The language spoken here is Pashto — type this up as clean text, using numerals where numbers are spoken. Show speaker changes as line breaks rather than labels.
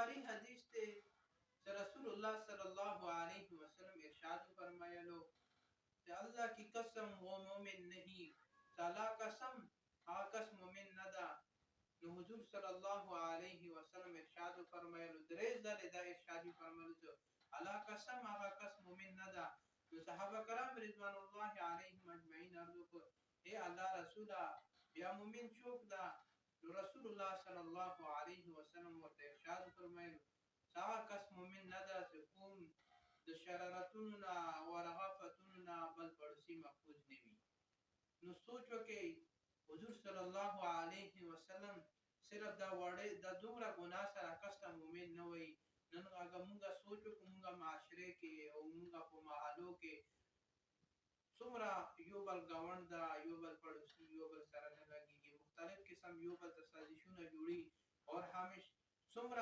بخاری حدیث ته رسول الله صلی الله علیه وسلم ارشاد فرمایلو چې الله کی قسم وہ مومن نہیں تعالی قسم آکس مومن ندا. نو حضور صلی الله علیه وسلم ارشاد فرمایلو درې ځله دا ارشاد فرمایلو چې الله قسم هغه کس مومن ندا. نو صحابه کرام رضوان الله علیهم اجمعین ارزو کو اے الله رسولا بیا مومن څوک دا؟ نو رسول الله صلی الله علیه وسلم ورته ارشاد فرمایلو هغه کس مومن ندا چې کوم د شرارتونو نه او رغافتونو نه بل پړسي محفوظ نه وي. نو سوچ وکړئ حضور صلی الله علیه وسلم صرف دا وړې د دومره ګناه سره کسته مومن نه وي. نن هغه مونږه سوچ وکړو مونږه معاشره کې او مونږه په محلو کې څومره یو بل ګاونډ دا یو بل پړوسی یو بل سره نه لګېږي، مختلف قسم یو بل ته سازشونه جوړي اور همیش څومره